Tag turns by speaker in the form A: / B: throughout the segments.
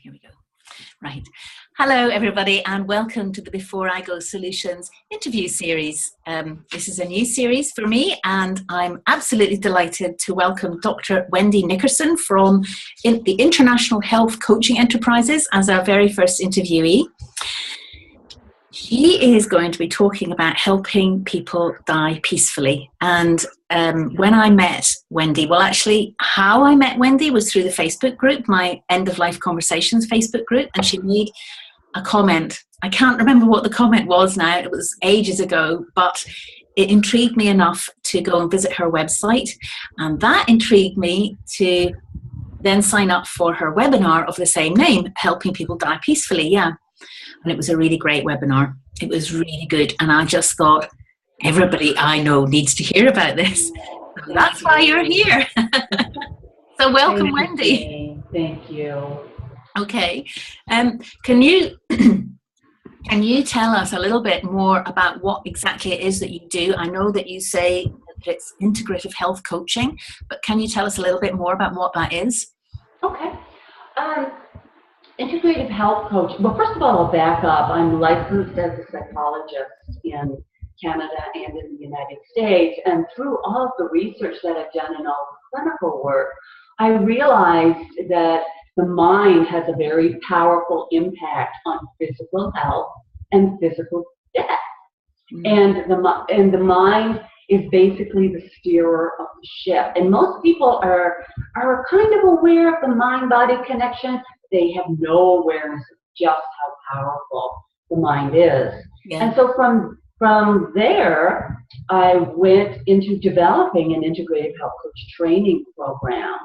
A: Here we go. Right. Hello, everybody, and welcome to the Before I Go Solutions interview series. This is a new series for me, and I'm absolutely delighted to welcome Dr. Wendy Nickerson from the International Health Coaching Enterprises as our very first interviewee. She is going to be talking about helping people die peacefully. And when I met Wendy, well, actually, how I met Wendy was through the Facebook group, my End of Life Conversations Facebook group, and she made a comment. I can't remember what the comment was now. It was ages ago, but it intrigued me enough to go and visit her website. And that intrigued me to then sign up for her webinar of the same name, Helping People Die Peacefully. Yeah. And it was a really great webinar. It was really good. And I just thought, everybody I know needs to hear about this. So that's why you're here. So welcome, Wendy.
B: Thank you.
A: Okay. Can you tell us a little bit more about what exactly it is that you do? I know that you say that it's integrative health coaching, but can you tell us a little bit more about what that is?
B: Okay. Integrative health coach. Well, first of all, I'll back up. I'm licensed as a psychologist in Canada and in the United States. And through all of the research that I've done and all the clinical work, I realized that the mind has a very powerful impact on physical health and physical death. Mm-hmm. And the mind is basically the steerer of the ship. And most people are kind of aware of the mind-body connection. They have no awareness of just how powerful the mind is. Yeah. And so from there, I went into developing an integrative health coach training program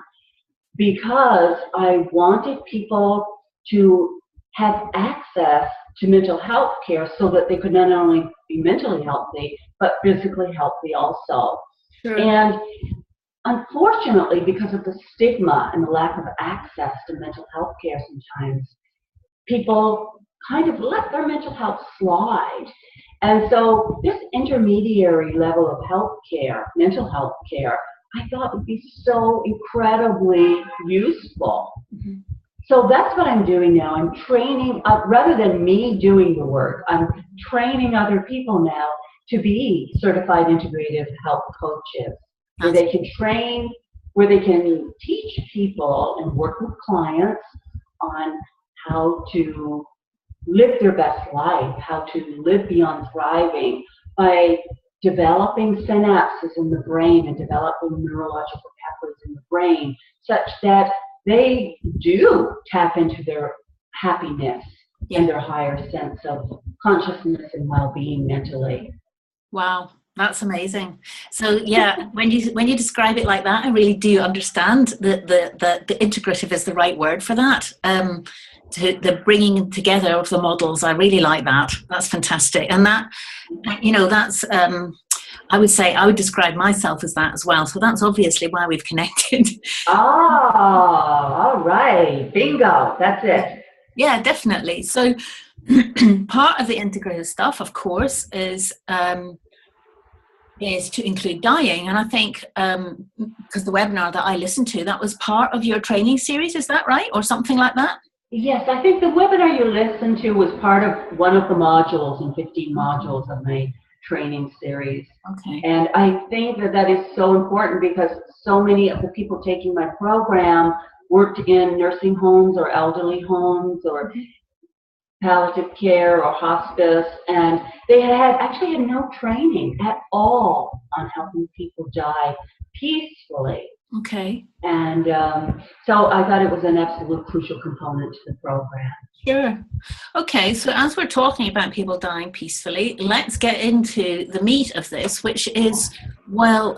B: because I wanted people to have access to mental health care so that they could not only be mentally healthy, but physically healthy also. Sure. And unfortunately, because of the stigma and the lack of access to mental health care sometimes, people kind of let their mental health slide. And so this intermediary level of health care, mental health care, I thought would be so incredibly useful. Mm-hmm. So that's what I'm doing now. I'm training, rather than me doing the work, I'm training other people now to be certified integrative health coaches, where they can train, where they can teach people and work with clients on how to live their best life, how to live beyond thriving by developing synapses in the brain and developing neurological pathways in the brain such that they do tap into their happiness and their higher sense of consciousness and well-being mentally. Wow.
A: That's amazing. So yeah, when you describe it like that, I really do understand that the integrative is the right word for that. The bringing together of the models, I really like that. That's fantastic. And that, that's I would say I would describe myself as that as well. So that's obviously why we've connected.
B: Oh, all right. Bingo. That's it.
A: Yeah, definitely. So part of the integrative stuff, of course, is to include dying. And I think because the webinar that I listened to, that was part of your training series, is that right? Or something like that?
B: Yes, I think the webinar you listened to was part of one of the modules in 15 modules of my training series. Okay. And I think that is so important because so many of the people taking my program worked in nursing homes or elderly homes or palliative care or hospice, and they actually had no training at all on helping people die peacefully.
A: Okay.
B: And so I thought it was an absolute crucial component to the program.
A: Sure. Okay, so as we're talking about people dying peacefully, let's get into the meat of this, which is, tell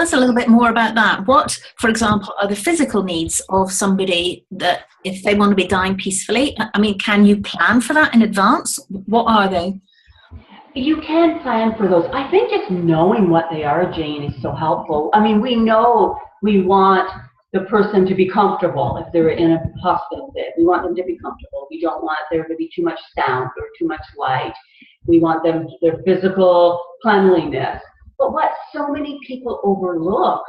A: us a little bit more about that. What, for example, are the physical needs of somebody that if they want to be dying peacefully? I mean, can you plan for that in advance? What are they?
B: You can plan for those. I think just knowing what they are, Jane, is so helpful. I mean, we know we want the person to be comfortable if they're in a hospital bed. We want them to be comfortable. We don't want there to be too much sound or too much light. We want their physical cleanliness. But what so many people overlook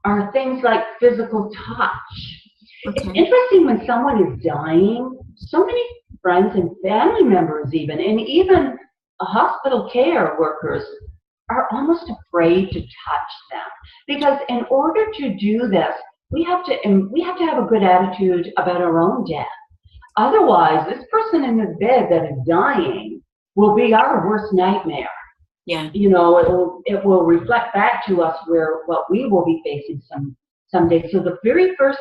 B: are things like physical touch. It's
A: Okay.
B: interesting when someone is dying, so many friends and family members and even hospital care workers are almost afraid to touch them. Because in order to do this, we have to have a good attitude about our own death. Otherwise, this person in the bed that is dying will be our worst nightmare.
A: Yeah.
B: It will reflect back to us what we will be facing someday. So the very first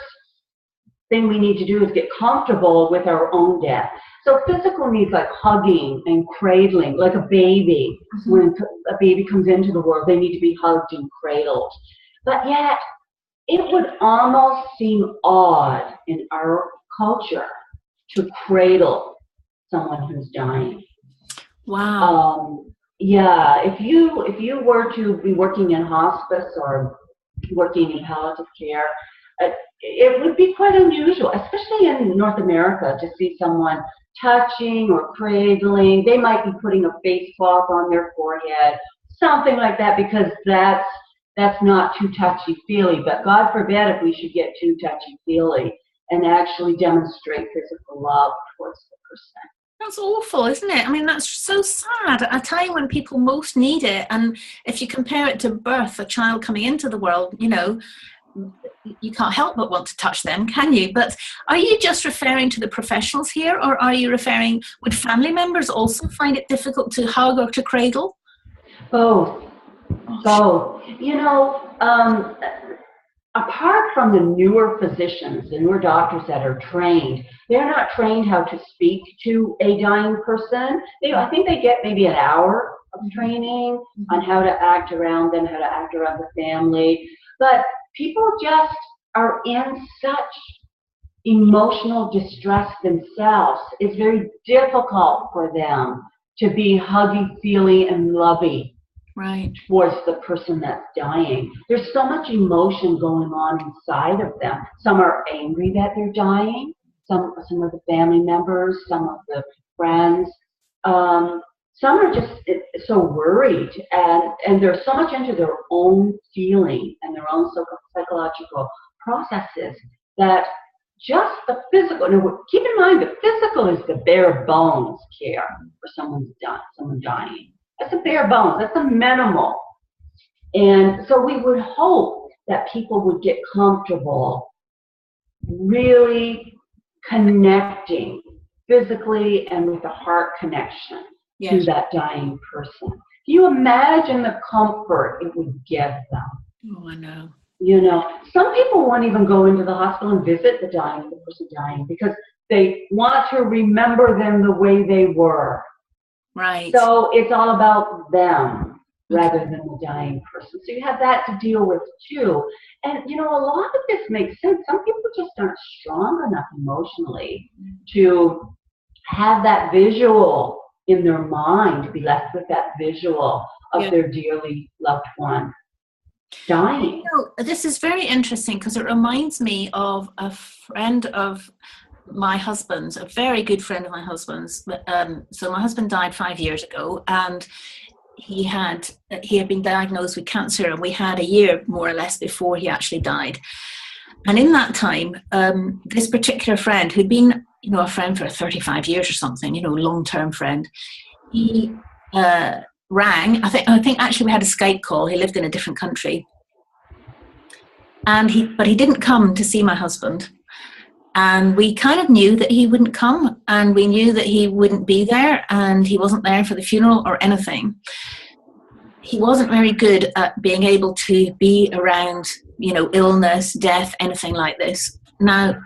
B: thing we need to do is get comfortable with our own death. So physical needs like hugging and cradling, like a baby. Mm-hmm. When a baby comes into the world, they need to be hugged and cradled. But yet, it would almost seem odd in our culture to cradle someone who's dying.
A: Wow.
B: Yeah, if you were to be working in hospice or working in palliative care, it would be quite unusual, especially in North America, to see someone touching or cradling. They might be putting a face cloth on their forehead, something like that, because that's not too touchy-feely. But God forbid if we should get too touchy-feely and actually demonstrate physical love towards the person.
A: That's awful, isn't it? I mean, that's so sad. At a time when people most need it. And if you compare it to birth, a child coming into the world, you can't help but want to touch them, can you? But are you just referring to the professionals here, or are you would family members also find it difficult to hug or to cradle?
B: Both. Both. Apart from the newer physicians, the newer doctors that are trained, they're not trained how to speak to a dying person. I think they get maybe an hour of training on how to act around them, how to act around the family. But people just are in such emotional distress themselves. It's very difficult for them to be huggy-feely and lovey.
A: Right.
B: Towards the person that's dying. There's so much emotion going on inside of them. Some are angry that they're dying, some of the family members, some of the friends. Some are just so worried, and they're so much into their own feeling and their own psychological processes that just the physical, now keep in mind the physical is the bare bones care for someone dying. That's a bare bones. That's a minimal. And so we would hope that people would get comfortable really connecting physically and with a heart connection to that dying person. Can you imagine the comfort it would give them?
A: Oh, I know.
B: Some people won't even go into the hospital and visit the person dying because they want to remember them the way they were.
A: Right.
B: So it's all about them rather than the dying person. So you have that to deal with too. And a lot of this makes sense. Some people just aren't strong enough emotionally to have that visual in their mind, to be left with that visual of their dearly loved one dying.
A: This is very interesting because it reminds me of a friend of my husband's, a very good friend of my husband's. So my husband died 5 years ago, and he had been diagnosed with cancer, and we had a year more or less before he actually died. And in that time, this particular friend, who'd been a friend for 35 years or something, long-term friend, he rang. I think actually we had a Skype call. He lived in a different country, but he didn't come to see my husband. And we kind of knew that he wouldn't come, and we knew that he wouldn't be there, and he wasn't there for the funeral or anything. He wasn't very good at being able to be around, illness, death, anything like this. Now,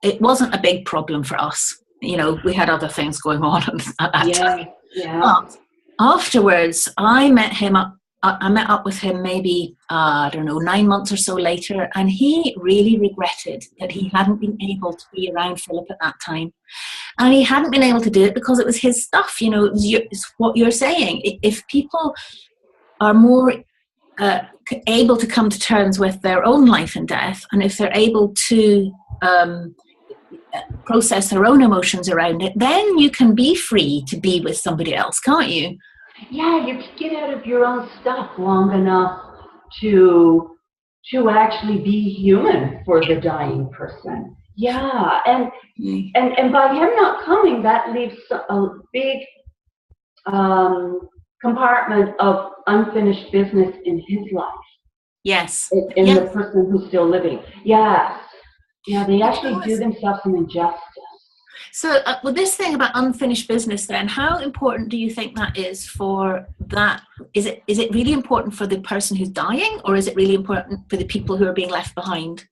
A: it wasn't a big problem for us. We had other things going on at that time.
B: Yeah.
A: But afterwards, I met up with him maybe, 9 months or so later, and he really regretted that he hadn't been able to be around Philip at that time. And he hadn't been able to do it because it was his stuff, it's what you're saying. If people are more able to come to terms with their own life and death, and if they're able to process their own emotions around it, then you can be free to be with somebody else, can't you?
B: Yeah, you can get out of your own stuff long enough to to actually be human for the dying person. Yeah, and by him not coming, that leaves a big compartment of unfinished business in his life.
A: Yes.
B: In the person who's still living. Yes. Yeah, they actually do themselves an injustice.
A: So with this thing about unfinished business then, how important do you think that is for that? Is it really important for the person who's dying, or is it really important for the people who are being left behind?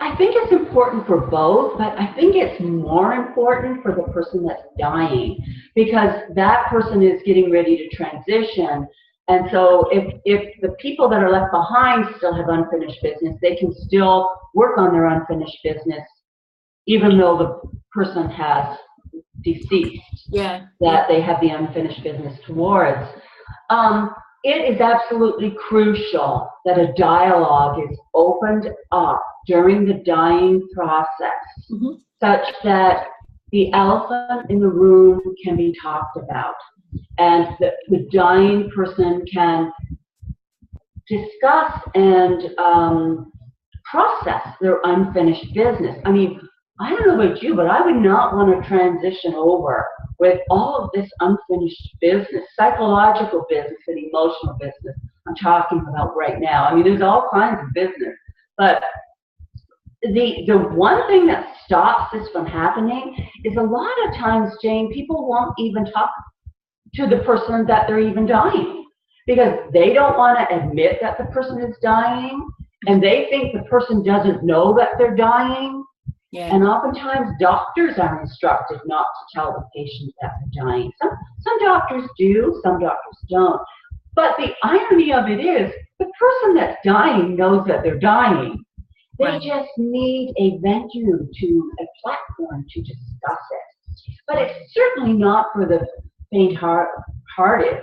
B: I think it's important for both, but I think it's more important for the person that's dying, because that person is getting ready to transition. And so if the people that are left behind still have unfinished business, they can still work on their unfinished business, even though the person has deceased.
A: Yeah.
B: That they have the unfinished business towards. It is absolutely crucial that a dialogue is opened up during the dying process, such that the elephant in the room can be talked about, and the dying person can discuss and process their unfinished business. I mean, I don't know about you, but I would not want to transition over with all of this unfinished business, psychological business and emotional business I'm talking about right now. I mean, there's all kinds of business, but the one thing that stops this from happening is a lot of times, Jane, people won't even talk to the person that they're even dying, because they don't want to admit that the person is dying, and they think the person doesn't know that they're dying. Yeah. And oftentimes doctors are instructed not to tell the patient that they're dying. Some doctors do, some doctors don't. But the irony of it is, the person that's dying knows that they're dying. They just need a venue, a platform to discuss it. But it's certainly not for the faint-hearted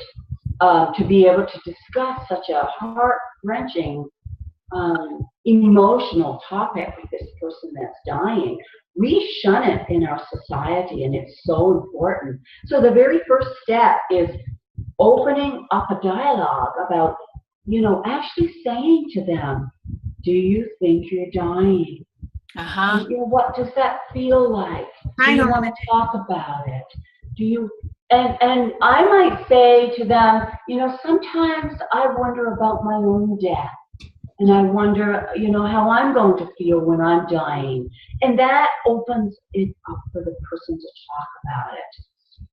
B: to be able to discuss such a heart-wrenching, emotional topic with this person that's dying. We shun it in our society, and it's so important. So the very first step is opening up a dialogue about, actually saying to them, do you think you're dying? What does that feel like? Do you want to talk about it? Do you? And I might say to them, sometimes I wonder about my own death. And I wonder, how I'm going to feel when I'm dying. And that opens it up for the person to talk about it.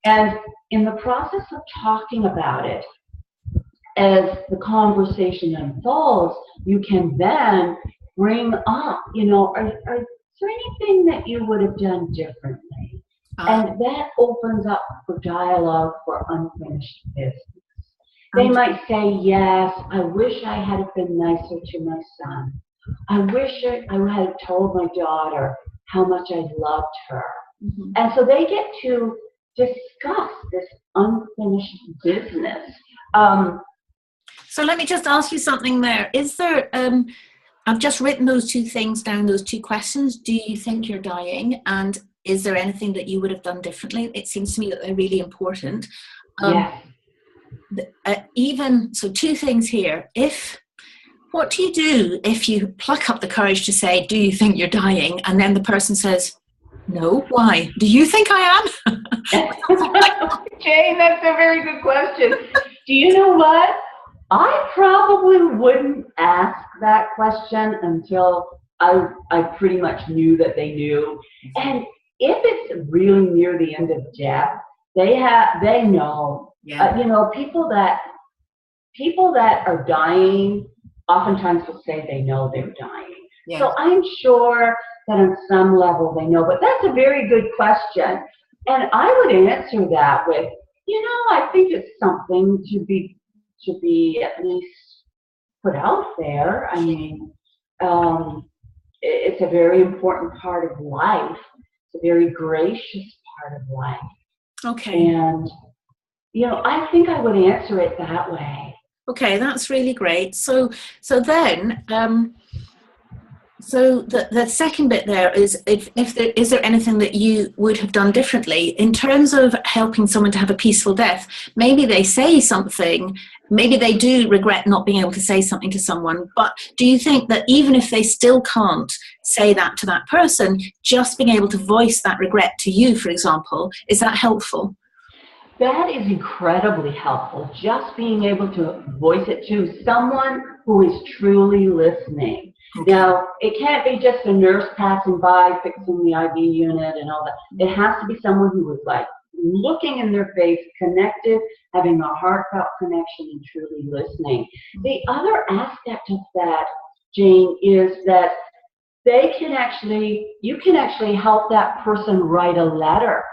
B: And in the process of talking about it, as the conversation unfolds, you can then bring up, is there anything that you would have done differently? And that opens up for dialogue for unfinished business. They might say, yes, I wish I had been nicer to my son. I wish I had told my daughter how much I loved her. And so they get to discuss this unfinished business.
A: So let me just ask you something there. Is there, I've just written those two things down, those two questions. Do you think you're dying? And is there anything that you would have done differently? It seems to me that they're really important.
B: Yes.
A: So two things here. What do you do if you pluck up the courage to say, do you think you're dying? And then the person says, no, why? Do you think I am?
B: Jane, that's a very good question. Do you know what? I probably wouldn't ask that question until I pretty much knew that they knew. And if it's really near the end of death, they know. Yeah. People that are dying oftentimes will say they know they're dying. Yeah. So I'm sure that on some level they know. But that's a very good question. And I would answer that with, I think it's something to be at least put out there. I mean, it's a very important part of life. It's a very gracious part of life.
A: Okay.
B: And, I think I would answer it that way.
A: Okay, that's really great. So then, so the second bit there is, is there anything that you would have done differently in terms of helping someone to have a peaceful death? Maybe they say something maybe they do regret not being able to say something to someone, but do you think that even if they still can't say that to that person, just being able to voice that regret to you, for example, is that helpful?
B: That is incredibly helpful, just being able to voice it to someone who is truly listening.
A: Okay.
B: Now, it can't be just a nurse passing by, fixing the IV unit and all that. It has to be someone who is like looking in their face, connected, having a heartfelt connection and truly listening. The other aspect of that, Jane, is that you can actually help that person write a letter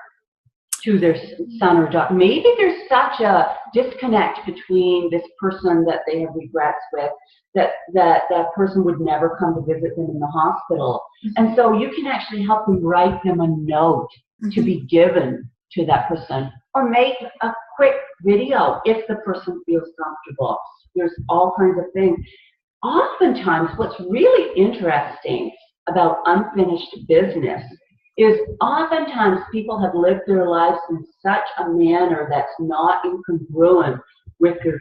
B: to their son or daughter. Maybe there's such a disconnect between this person that they have regrets with, that person would never come to visit them in the hospital. And so you can actually help them write them a note to be given to that person, or make a quick video if the person feels comfortable. There's all kinds of things. Oftentimes, what's really interesting about unfinished business is oftentimes people have lived their lives in such a manner that's not incongruent with their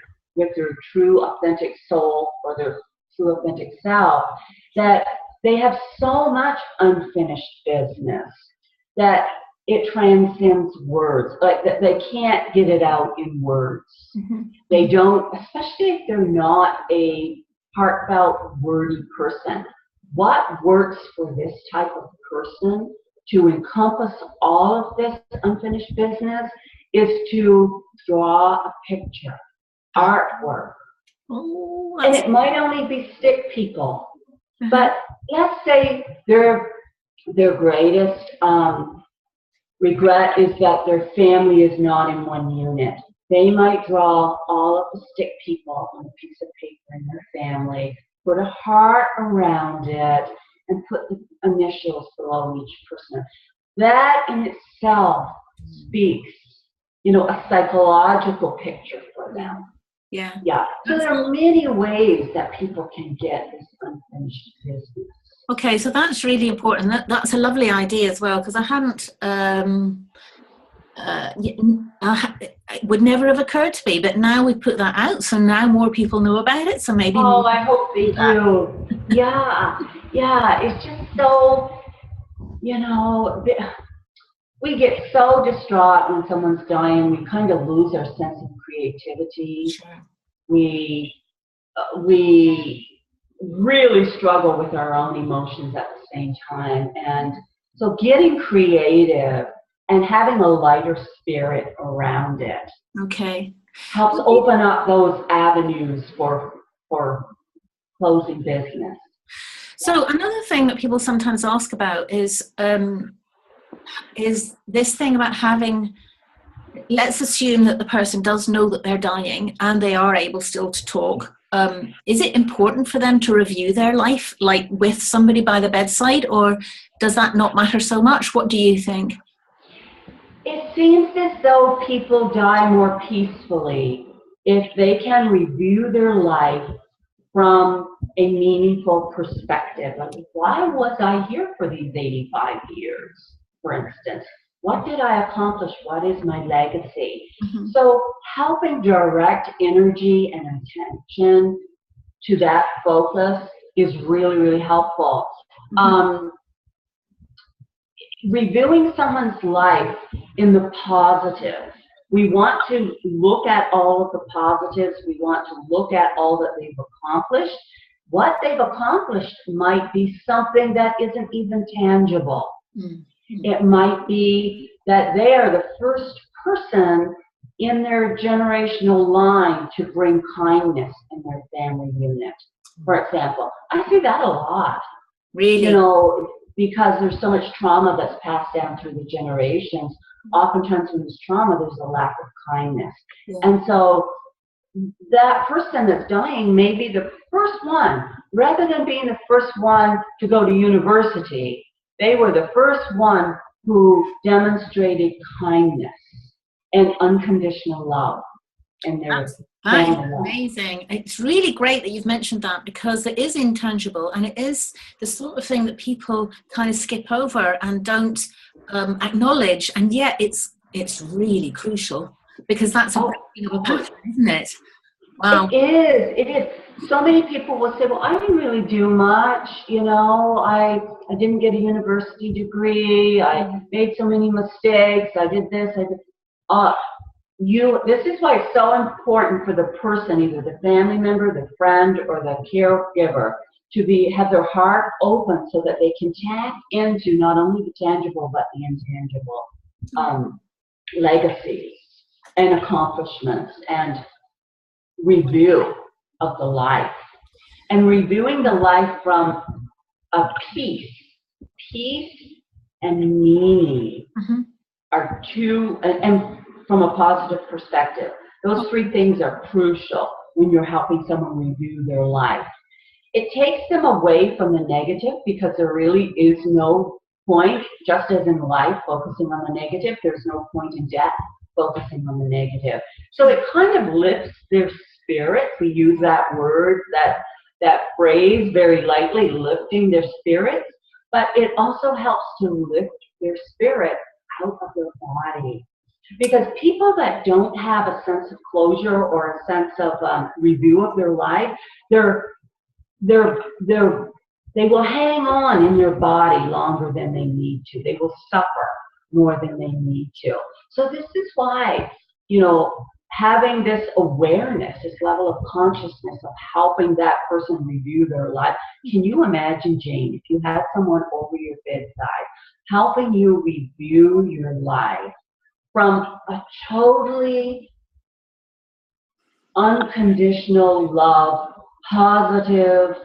B: true authentic soul or their true authentic self, that they have so much unfinished business that it transcends words. Like that they can't get it out in words. They don't, especially if they're not a heartfelt, wordy person. What works for this type of person to encompass all of this unfinished business is to draw a picture, artwork. And it might only be stick people, but let's say their greatest regret is that their family is not in one unit. They might draw all of the stick people on a piece of paper in their family, put a heart around it, and put the initials below each person. That in itself speaks, a psychological picture for them.
A: Yeah.
B: So there are many ways that people can get this unfinished business.
A: Okay, so that's really important. That's a lovely idea as well, because I hadn't, it would never have occurred to me, but now we put that out, so now more people know about it, so maybe...
B: Oh, I hope they do. Yeah, it's just so, we get so distraught when someone's dying, we kind of lose our sense of creativity.
A: Sure.
B: We really struggle with our own emotions at the same time. And so getting creative and having a lighter spirit around it helps open up those avenues for closing business.
A: So another thing that people sometimes ask about is this thing about having, let's assume that the person does know that they're dying and they are able still to talk. Is it important for them to review their life, like with somebody by the bedside, or does that not matter so much? What do you think?
B: It seems as though people die more peacefully if they can review their life from a meaningful perspective. Like, why was I here for these 85 years, for instance? What did I accomplish? What is my legacy? So helping direct energy and attention to that focus is really, really helpful. Reviewing someone's life in the positive. We want to look at all of the positives. We want to look at all that they've accomplished. What they've accomplished might be something that isn't even tangible. It might be that they are the first person in their generational line to bring kindness in their family unit, for example. I see that a lot.
A: Really?
B: Because there's so much trauma that's passed down through the generations. Oftentimes when there's trauma, there's a lack of kindness. And so that person that's dying may be the first one, rather than being the first one to go to university, they were the first one who demonstrated kindness and unconditional love in their
A: That is amazing. It's really great that you've mentioned that, because it is intangible and it is the sort of thing that people kind of skip over and don't acknowledge, and yet it's really crucial, because that's a breaking of a pattern, isn't it? Wow.
B: It is. So many people will say, well, I didn't really do much, you know, I didn't get a university degree, I made so many mistakes, I did this, I did, this is why it's so important for the person, either the family member, the friend, or the caregiver, to have their heart open so that they can tap into not only the tangible but the intangible legacies and accomplishments and review of the life. And reviewing the life from a peace and meaning are two, and from a positive perspective. Those three things are crucial when you're helping someone review their life. It takes them away from the negative because there really is no point, just as in life, focusing on the negative, there's no point in death focusing on the negative. So it kind of lifts their spirits. We use that word, that phrase very lightly, lifting their spirits, but it also helps to lift their spirit out of their body. Because people that don't have a sense of closure or a sense of review of their life, they will hang on in their body longer than they need to. They will suffer more than they need to. So this is why, you know, having this awareness, this level of consciousness of helping that person review their life. Can you imagine, Jane, if you had someone over your bedside helping you review your life from a totally unconditional love, positive,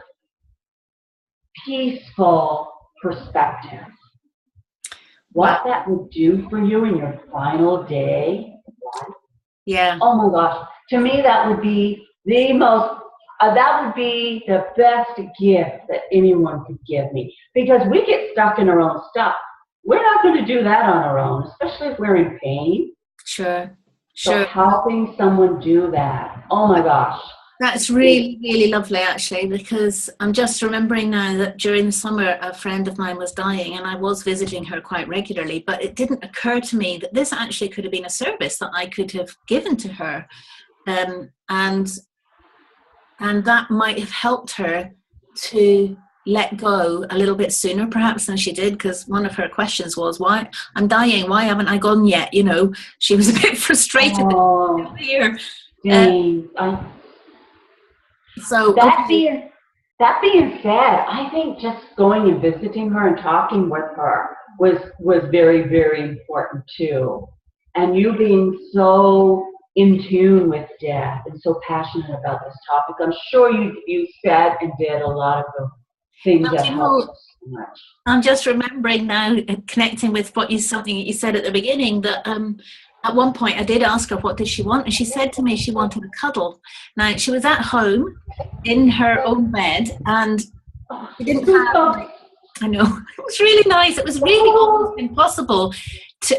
B: peaceful perspective? What that would do for you in your final day of life?
A: Yeah.
B: Oh my gosh. To me, that would be the most, that would be the best gift that anyone could give me. Because we get stuck in our own stuff. We're not going to do that on our own, especially if we're in pain.
A: Sure.
B: So helping someone do that, oh my gosh.
A: That's really, really lovely, actually, because I'm just remembering now that during the summer, a friend of mine was dying and I was visiting her quite regularly, but it didn't occur to me that this actually could have been a service that I could have given to her. And that might have helped her to let go a little bit sooner, perhaps, than she did, because one of her questions was, why I'm dying, why haven't I gone yet? You know, she was a bit frustrated.
B: Oh,
A: here.
B: So that being said, I think just going and visiting her and talking with her was very, very important too. And you being so in tune with death and so passionate about this topic, I'm sure you said and did a lot of the things that helped us so much.
A: I'm just remembering now, connecting with something you said at the beginning, that at one point I did ask her what did she want, and she said to me she wanted a cuddle. Now, she was at home in her own bed, and she didn't have, I know, it was really nice. It was really almost impossible.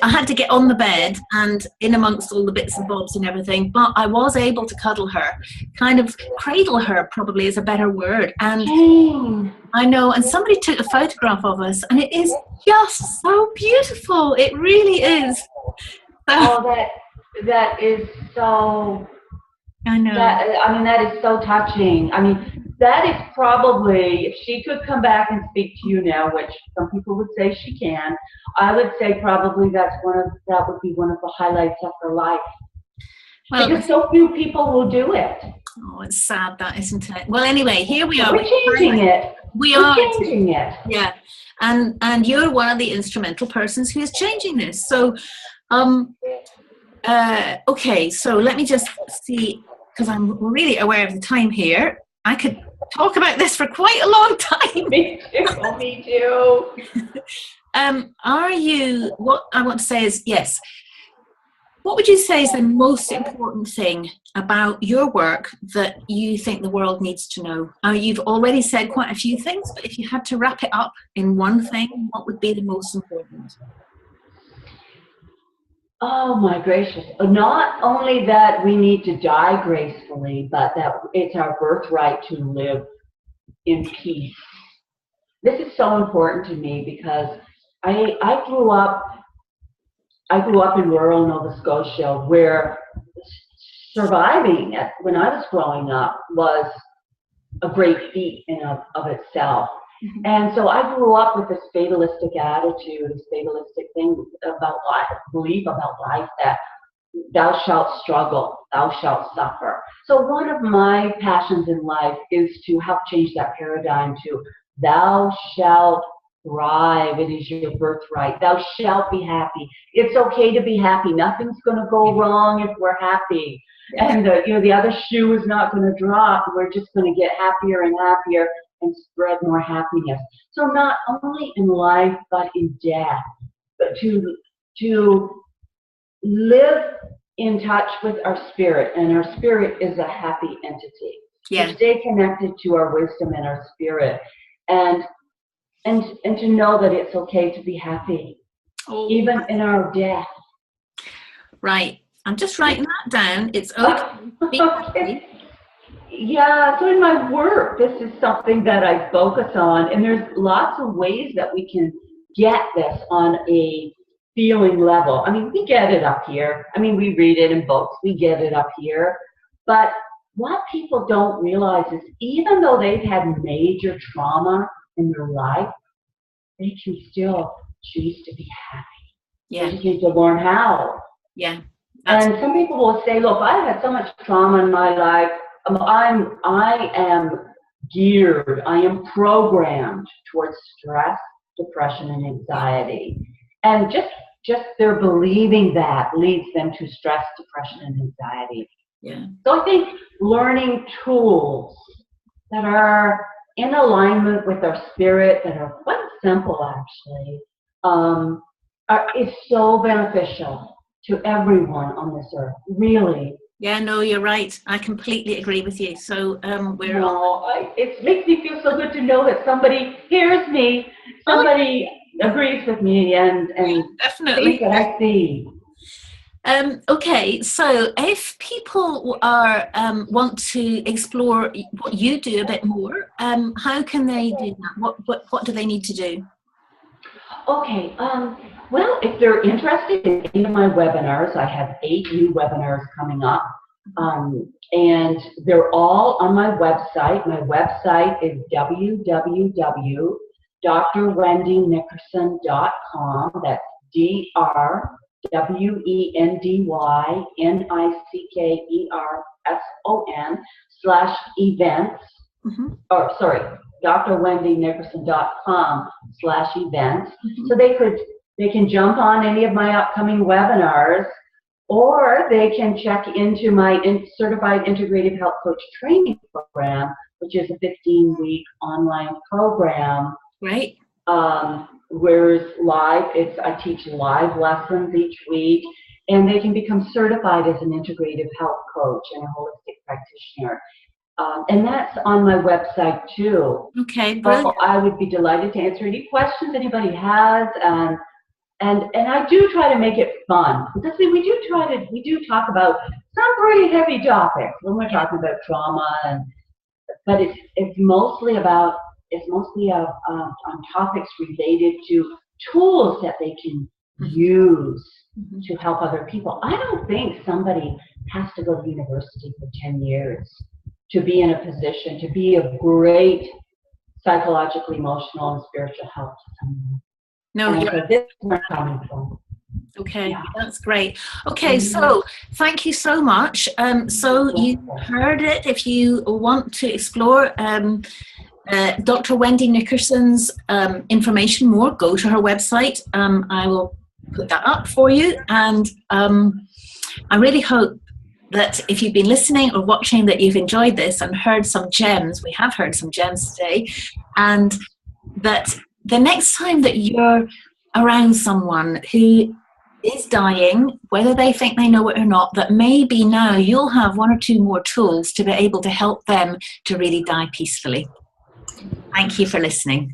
A: I had to get on the bed and in amongst all the bits and bobs and everything, but I was able to cuddle her, kind of cradle her, probably is a better word. And I know, and somebody took a photograph of us, and it is just so beautiful. It really is.
B: Oh, that is so.
A: I know.
B: That is so touching. I mean, that is probably, if she could come back and speak to you now, which some people would say she can, I would say probably that would be one of the highlights of her life. Well, because so few people will do it.
A: Oh, it's sad, that, isn't it? Well, anyway, here we are.
B: We're changing it.
A: We're
B: changing it.
A: Yeah, and you're one of the instrumental persons who is changing this. So, okay, so let me just see, because I'm really aware of the time here. I could talk about this for quite a long time.
B: Me too.
A: What I want to say is, yes, what would you say is the most important thing about your work that you think the world needs to know? You've already said quite a few things, but if you had to wrap it up in one thing, what would be the most important?
B: Oh my gracious. Not only that we need to die gracefully, but that it's our birthright to live in peace. This is so important to me because I grew up in rural Nova Scotia where surviving when I was growing up was a great feat in of itself. And so I grew up with this fatalistic attitude, this fatalistic thing about life, belief about life, that thou shalt struggle, thou shalt suffer. So one of my passions in life is to help change that paradigm to thou shalt thrive. It is your birthright. Thou shalt be happy. It's okay to be happy. Nothing's going to go wrong if we're happy. And the other shoe is not going to drop. We're just going to get happier and happier and spread more happiness. So not only in life but in death, but to live in touch with our spirit, and our spirit is a happy entity.
A: Yeah.
B: To stay connected to our wisdom and our spirit, and to know that it's okay to be happy, even in our death.
A: Right. I'm just writing that down. It's okay. Be happy.
B: Yeah, so in my work, this is something that I focus on, and there's lots of ways that we can get this on a feeling level. I mean, we get it up here. I mean, we read it in books. We get it up here. But what people don't realize is even though they've had major trauma in their life, they can still choose to be happy.
A: Yeah.
B: They just need to learn how.
A: Yeah.
B: And some people will say, look, I've had so much trauma in my life. I am geared, I am programmed towards stress, depression, and anxiety. And just their believing that leads them to stress, depression, and anxiety.
A: Yeah.
B: So I think learning tools that are in alignment with our spirit, that are quite simple actually, is so beneficial to everyone on this earth, really.
A: Yeah, no, you're right. I completely agree with you. So
B: it makes me feel so good to know that somebody hears me, somebody agrees with me, and
A: definitely
B: sees what I see.
A: Okay, so if people are want to explore what you do a bit more, how can they do that? What do they need to do?
B: Okay, well, if they're interested in any of my webinars, I have 8 new webinars coming up, and they're all on my website. My website is www.drwendynickerson.com. That's DrWendyNickerson/events. Or sorry, drwendynickerson.com/events. So they can jump on any of my upcoming webinars, or they can check into my Certified Integrative Health Coach Training Program, which is a 15-week online program.
A: Right.
B: Where it's live. I teach live lessons each week, and they can become certified as an integrative health coach and a holistic practitioner. And that's on my website too.
A: Okay, brilliant.
B: So I would be delighted to answer any questions anybody has, and I do try to make it fun, because we do talk about some pretty heavy topics when we're talking about trauma, but it's mostly on topics related to tools that they can use to help other people. I don't think somebody has to go to university for 10 years to be in a position to be of great psychologically, emotional, and spiritual help to someone.
A: No,
B: so this is where I'm coming from.
A: Okay, yeah. That's great. Okay, so thank you so much. So you heard it. If you want to explore Dr. Wendy Nickerson's information more, go to her website. I will put that up for you. And I really hope that if you've been listening or watching, that you've enjoyed this and heard some gems. We have heard some gems today. And that the next time that you're around someone who is dying, whether they think they know it or not, that maybe now you'll have 1 or 2 more tools to be able to help them to really die peacefully. Thank you for listening.